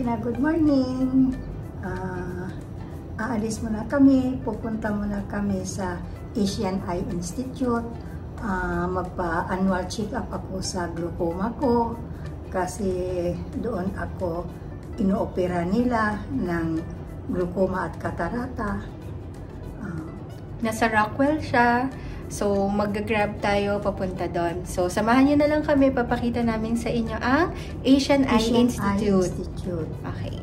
Tina, good morning. Aalis muna kami, pupunta muna kami sa Asian Eye Institute. Magpa-annual check-up ako sa glaucoma ko kasi doon ako inoopera nila ng glaucoma at catarata. Nasa Rockwell siya. So, mag-grab tayo papunta doon. So, samahan niyo na lang kami. Papakita namin sa inyo ang Asian Eye Institute. Okay.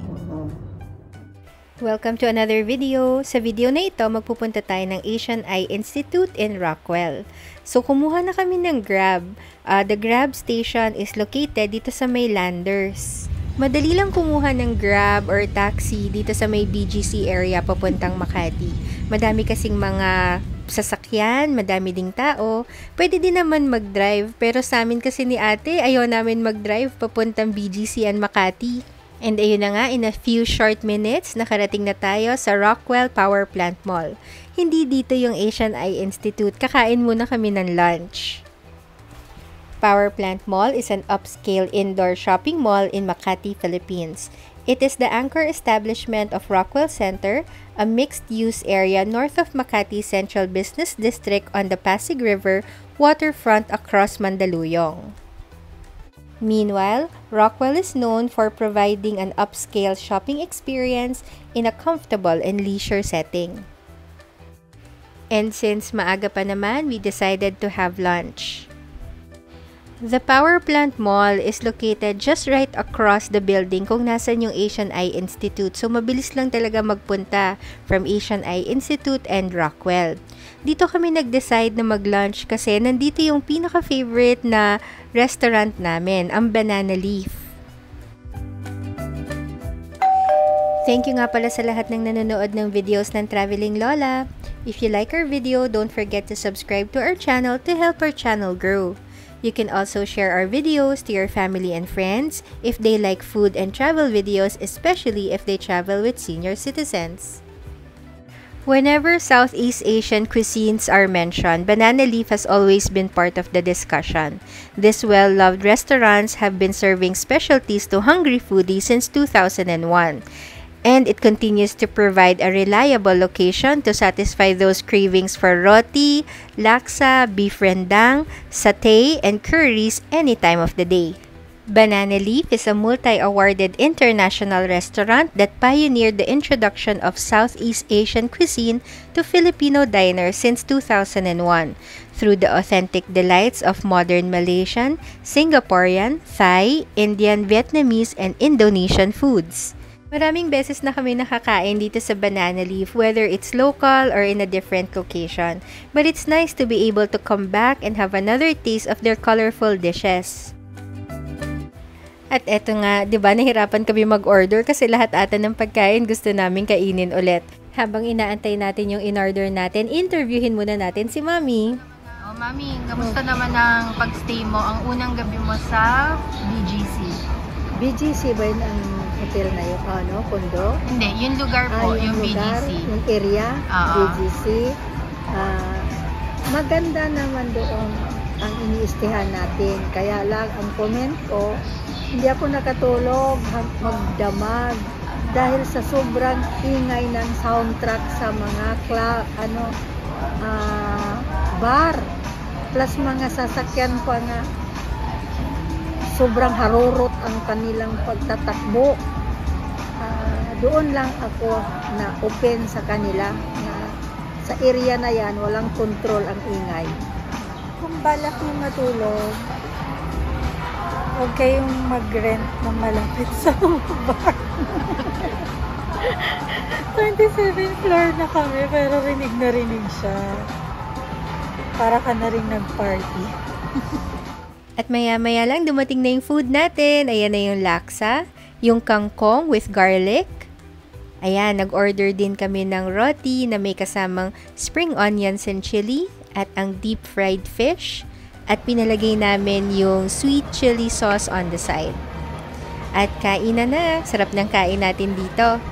Welcome to another video. Sa video na ito, magpupunta tayo ng Asian Eye Institute in Rockwell. So, kumuha na kami ng Grab. The Grab station is located dito sa may Landers. Madali lang kumuha ng Grab or taxi dito sa may BGC area papuntang Makati. Madami kasing mga sasakyan, madami ding tao. Pwede din naman mag-drive, pero sa amin kasi ni ate, ayaw namin mag-drive papuntang BGC and Makati. And ayun na nga, in a few short minutes, nakarating na tayo sa Rockwell Power Plant Mall. Hindi dito yung Asian Eye Institute, kakain muna kami ng lunch. Power Plant Mall is an upscale indoor shopping mall in Makati, Philippines. It is the anchor establishment of Rockwell Center, a mixed-use area north of Makati Central Business District on the Pasig River waterfront across Mandaluyong. Meanwhile, Rockwell is known for providing an upscale shopping experience in a comfortable and leisure setting. And since maaga pa naman, we decided to have lunch. The Power Plant Mall is located just right across the building kung nasan yung Asian Eye Institute. So, mabilis lang talaga magpunta from Asian Eye Institute and Rockwell. Dito kami nag-decide na mag-lunch kasi nandito yung pinaka-favorite na restaurant namin, ang Banana Leaf. Thank you nga pala sa lahat ng nanonood ng videos ng Traveling Lola. If you like our video, don't forget to subscribe to our channel to help our channel grow. You can also share our videos to your family and friends if they like food and travel videos, especially if they travel with senior citizens. Whenever Southeast Asian cuisines are mentioned, Banana Leaf has always been part of the discussion. These well-loved restaurants have been serving specialties to hungry foodies since 2001. And it continues to provide a reliable location to satisfy those cravings for roti, laksa, beef rendang, satay, and curries any time of the day. Banana Leaf is a multi-awarded international restaurant that pioneered the introduction of Southeast Asian cuisine to Filipino diners since 2001 through the authentic delights of modern Malaysian, Singaporean, Thai, Indian, Vietnamese, and Indonesian foods. Maraming beses na kami nakakain dito sa Banana Leaf, whether it's local or in a different location. But it's nice to be able to come back and have another taste of their colorful dishes. At eto nga, di ba nahirapan kami mag-order kasi lahat ata ng pagkain gusto namin kainin ulit. Habang inaantay natin yung in-order natin, interviewin muna natin si Mami. Oh, Mami, kamusta naman ang pag-stay mo ang unang gabi mo sa BGC? BGC ba yun ang hotel na yun? Condo? Hindi, yung lugar po, yung lugar, BGC. Yung area, BGC. Maganda naman doon ang iniistihan natin. Kaya lang, ang comment ko, hindi ako nakatulog magdamag dahil sa sobrang ingay ng soundtrack sa mga bar. Plus mga sasakyan pa nga. Sobrang harurot ang kanilang pagtatakbo. Doon lang ako na open sa kanila na sa area na yan walang control ang ingay. Kung balak mo matulog, huwag kayong mag-rent na malapit sa bar. 27th floor na kami pero rinig na rinig siya. Para ka na rin nag-party. At maya-maya lang dumating na yung food natin. Ayan na yung laksa, yung kangkong with garlic. Ayan, nag-order din kami ng roti na may kasamang spring onions and chili at ang deep fried fish. At pinalagay namin yung sweet chili sauce on the side. At kain na. Sarap ng kain natin dito.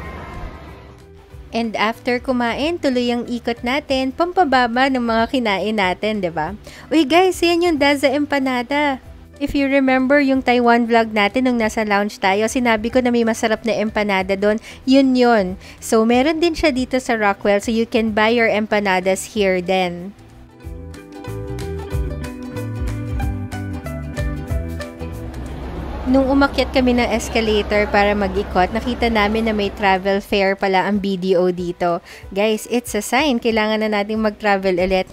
And after kumain, tuloy ang ikot natin, pampababa ng mga kinain natin, 'di ba? Uy guys, yan yung Daza Empanada. If you remember yung Taiwan vlog natin nung nasa lounge tayo, sinabi ko na may masarap na empanada doon. Yun. So, meron din siya dito sa Rockwell, so you can buy your empanadas here then. Nung umakyat kami ng escalator para mag-ikot, nakita namin na may travel fair pala ang BDO dito. Guys, it's a sign. Kailangan na natin mag-travel ulit.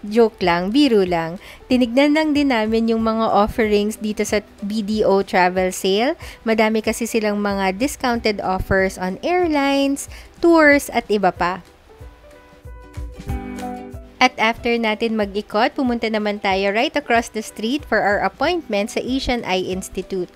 Joke lang, biro lang. Tinignan lang din namin yung mga offerings dito sa BDO travel sale. Madami kasi silang mga discounted offers on airlines, tours, at iba pa. At after natin mag-ikot, pumunta naman tayo right across the street for our appointment sa Asian Eye Institute.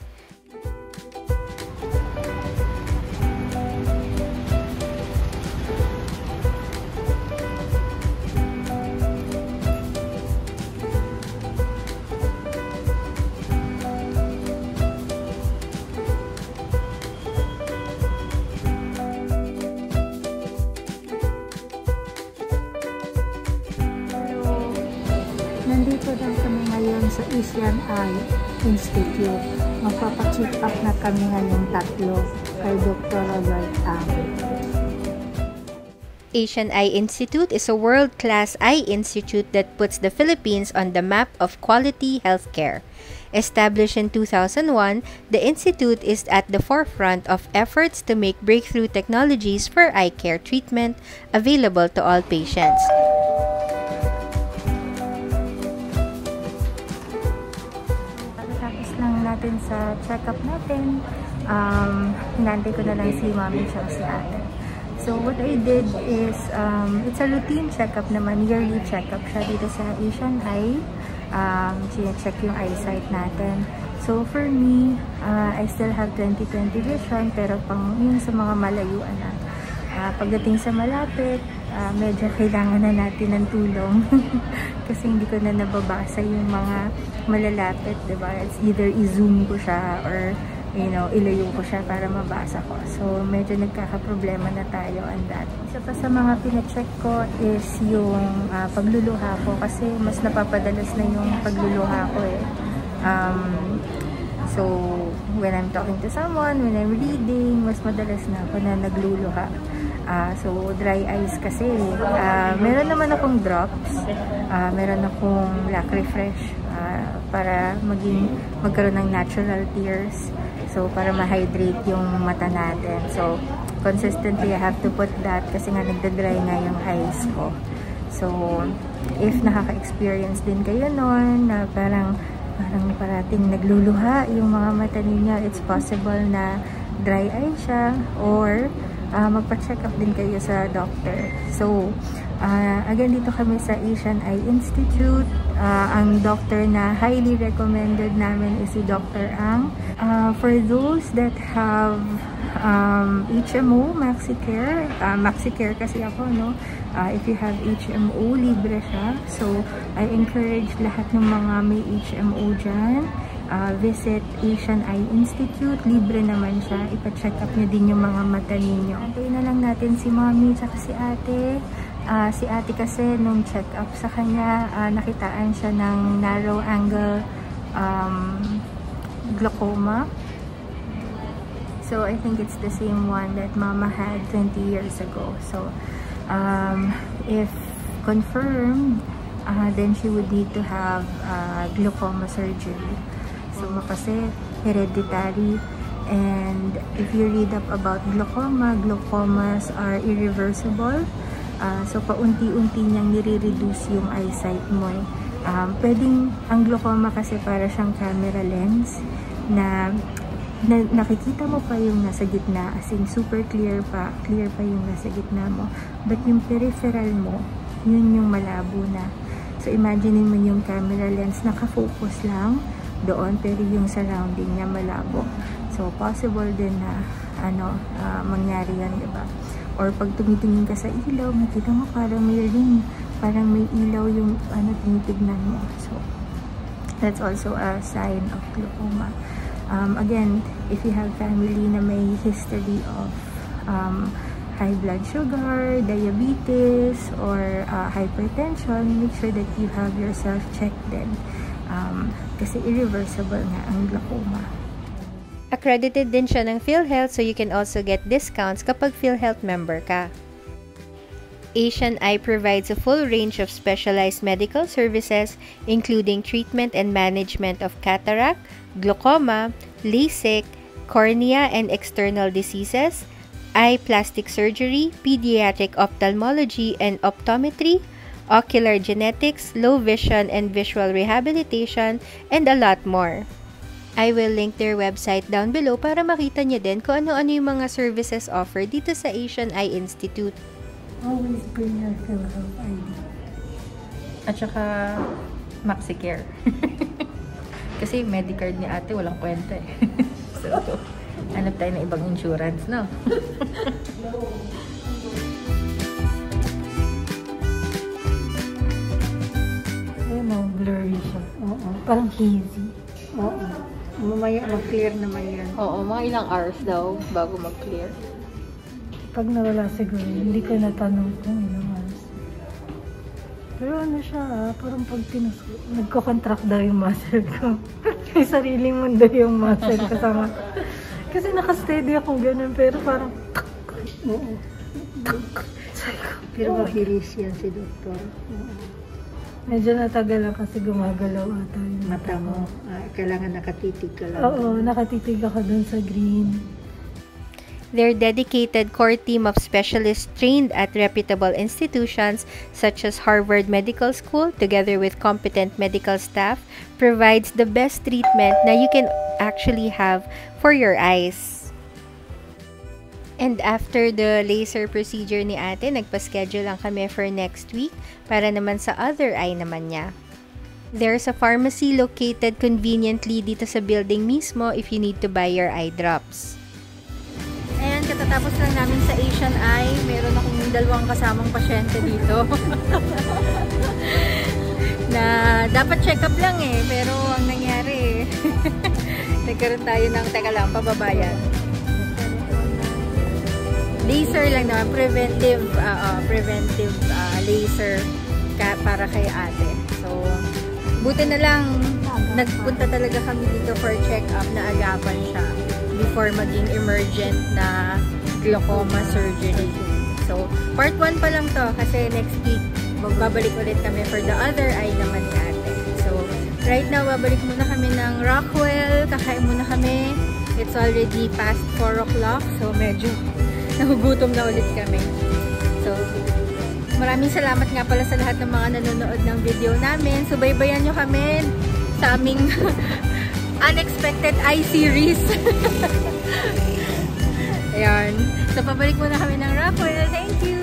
Nandito lang kami ngayon sa Asian Eye Institute. Magpapacheck up na kami ngayong tatlo kay Dr. Robert Ang. Asian Eye Institute is a world-class eye institute that puts the Philippines on the map of quality healthcare. Established in 2001, the institute is at the forefront of efforts to make breakthrough technologies for eye care treatment available to all patients. Natin sa check-up natin, hinantay ko na lang si mami siya si ate. So what I did is, it's a routine check-up naman, yearly check-up siya dito sa Asian Eye. Check yung eyesight natin. So for me, I still have 20/20 vision, pero pang yun sa mga malayuan na. Pagdating sa malapit, medyo kailangan na natin ng tulong kasi hindi ko na nababasa yung mga malalapit, diba? It's either i-zoom ko siya or, you know, ilayo ko siya para mabasa ko. So, medyo nagkakaproblema na tayo on that. Isa pa sa mga pina-check ko is yung pagluluha ko kasi mas napapadalas na yung pagluluha ko eh. So, when I'm talking to someone, when I'm reading, mas madalas na ako na nagluluha. So, dry eyes kasi. Meron naman akong drops. Meron akong Lac Refresh para magkaroon ng natural tears. So, para ma-hydrate yung mata natin. So, consistently, I have to put that kasi nga nagda-dry nga yung eyes ko. So, if nakaka-experience din kayo nun, na parang parating nagluluha yung mga mata ninyo, it's possible na dry eye siya or magpa-check up din kayo sa doctor. So, again, dito kami sa Asian Eye Institute. Ang doctor na highly recommended namin is si Dr. Ang. For those that have HMO, MaxiCare, MaxiCare kasi ako, no? If you have HMO, libre siya. So, I encourage lahat ng mga may HMO dyan. Visit Asian Eye Institute. Libre naman siya. Ipa-check up nyo din yung mga mata ninyo. Antayin na lang natin si mommy at si ate. Si ate kasi nung check up sa kanya, nakitaan siya ng narrow angle glaucoma. So, I think it's the same one that mama had 20 years ago. So, if confirmed, then she would need to have glaucoma surgery. So, kasi hereditary. And if you read up about glaucoma, glaucomas are irreversible. So, paunti-unti niyang nire-reduce yung eyesight mo. Pwedeng, ang glaucoma kasi para siyang camera lens na nakikita mo pa yung nasa gitna, as in super clear pa yung nasa gitna mo. But yung peripheral mo, yun yung malabo na. So, imagine mo yung camera lens, nakafocus lang doon, pero yung surrounding niya malabo. So, possible din na mangyari yan, diba? Or pag tumitingin ka sa ilaw, makita mo parang may ring, parang may ilaw yung tinitignan mo. So, that's also a sign of glaucoma. Again, if you have family na may history of high blood sugar, diabetes, or hypertension, make sure that you have yourself checked then. Kasi irreversible nga ang glaucoma. Accredited din siya ng PhilHealth, so you can also get discounts kapag PhilHealth member ka. Asian Eye provides a full range of specialized medical services, including treatment and management of cataract, glaucoma, LASIK, cornea and external diseases, eye plastic surgery, pediatric ophthalmology and optometry, ocular genetics, low vision and visual rehabilitation, and a lot more. I will link their website down below para makita nyo din kung ano-ano yung mga services offered dito sa Asian Eye Institute. Always bring your PhilHealth ID. At saka, MaxiCare. Kasi Medicard ni ate walang kwenta eh. So, hanap tayo ng ibang insurance, no? Ayun, blurry siya. Oo, parang hazy. Oo. Mamaya mag-clear naman yan. Oo, mga ilang hours daw bago mag-clear. Pag nawala siguro, hindi ko natanong kung ilang hours. Pero ano siya, parang pag nagko-contract daw yung muscle ko. May sariling mundo yung muscle kasama. Kasi naka-steady akong ganun, pero parang oo. Pero mahilis yan si doktor. Medyo natagal lang kasi gumagalaw ata yung Mata mo. Kailangan nakatitig ka lang. Oo, nakatitig ako dun sa green. Their dedicated core team of specialists trained at reputable institutions such as Harvard Medical School, together with competent medical staff, provides the best treatment na you can actually have for your eyes. And after the laser procedure ni ate, nagpa-schedule lang kami for next week para naman sa other eye naman niya. There's a pharmacy located conveniently dito sa building mismo if you need to buy your eye drops. Ayan, katatapos lang namin sa Asian Eye. Meron akong dalawang kasamang pasyente dito. Na dapat check up lang eh. Pero ang nangyari nagkaroon tayo ng, teka lang, pababayan. Laser lang naman, preventive laser para kay ate. So, buti na lang nagpunta talaga kami dito for check-up na agapan siya before maging emergent na glaucoma surgery. So, part 1 pa lang to kasi next week magbabalik ulit kami for the other eye naman ni ate. So, right now, babalik muna kami ng Rockwell. Kakain muna kami. It's already past 4 o'clock. So, medyo nahugutom na ulit kami. So, maraming salamat nga pala sa lahat ng mga nanonood ng video namin. Subaybayan nyo kami sa aming unexpected eye series. Ayan. So, pabalik muna kami ng Rockwell. Thank you!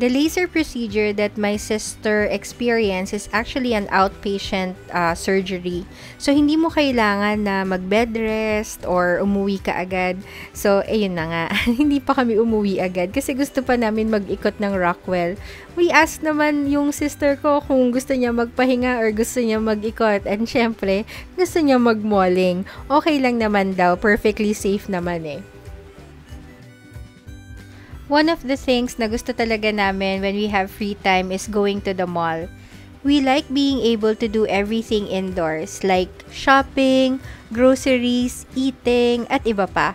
The laser procedure that my sister experienced is actually an outpatient surgery. So, hindi mo kailangan na mag-bed rest or umuwi ka agad. So, ayun na nga. Hindi pa kami umuwi agad kasi gusto pa namin mag-ikot ng Rockwell. We asked naman yung sister ko kung gusto niya magpahinga or gusto niya mag-ikot. And syempre, gusto niya mag-malling. Okay lang naman daw. Perfectly safe naman eh. One of the things na gusto talaga namin when we have free time is going to the mall. We like being able to do everything indoors like shopping, groceries, eating, at iba pa.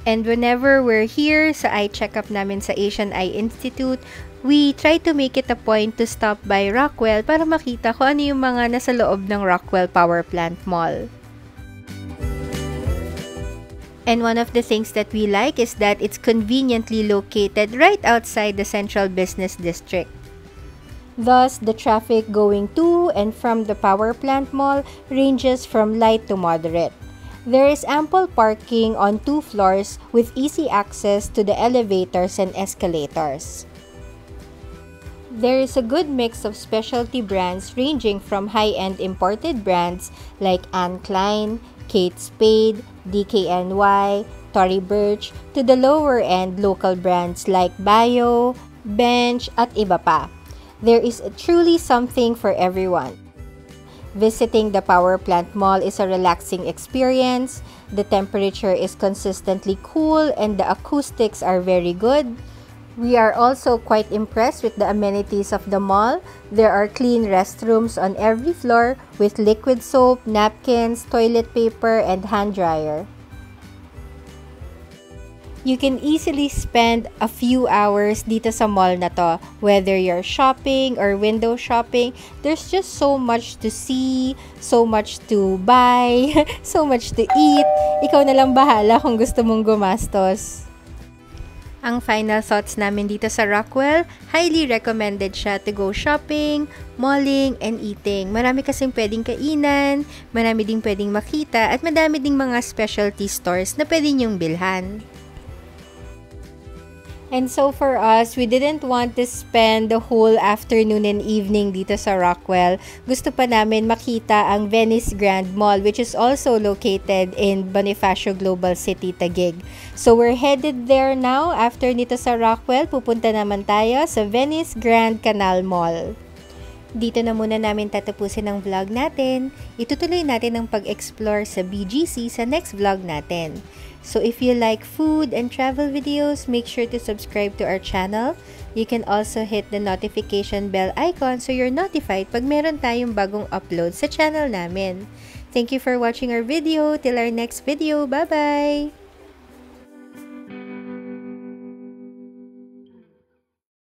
And whenever we're here sa eye checkup namin sa Asian Eye Institute, we try to make it a point to stop by Rockwell para makita kung ano yung mga nasa loob ng Rockwell Power Plant Mall. And one of the things that we like is that it's conveniently located right outside the central business district. Thus, the traffic going to and from the power plant mall ranges from light to moderate. There is ample parking on 2 floors with easy access to the elevators and escalators. There is a good mix of specialty brands ranging from high-end imported brands like Anne Klein, Kate Spade, DKNY, Tory Burch, to the lower-end local brands like Bio, Bench, at iba pa. There is truly something for everyone. Visiting the power plant mall is a relaxing experience. The temperature is consistently cool and the acoustics are very good. We are also quite impressed with the amenities of the mall. There are clean restrooms on every floor with liquid soap, napkins, toilet paper, and hand dryer. You can easily spend a few hours dito sa mall na to. Whether you're shopping or window shopping, there's just so much to see, so much to buy, so much to eat. Ikaw na lang bahala kung gusto mong gumastos. Ang final thoughts namin dito sa Rockwell, highly recommended siya to go shopping, malling, and eating. Marami kasing pwedeng kainan, marami ding pwedeng makita, at madami ding mga specialty stores na pwede nyong bilhan. And so for us, we didn't want to spend the whole afternoon and evening dito sa Rockwell. Gusto pa namin makita ang Venice Grand Mall, which is also located in Bonifacio Global City, Taguig. So we're headed there now. After nito sa Rockwell, pupunta naman tayo sa Venice Grand Canal Mall. Dito na muna namin tatapusin ang vlog natin. Itutuloy natin ang pag-explore sa BGC sa next vlog natin. So if you like food and travel videos, make sure to subscribe to our channel. You can also hit the notification bell icon so you're notified pag meron tayong bagong upload sa channel namin. Thank you for watching our video. Till our next video. Bye-bye!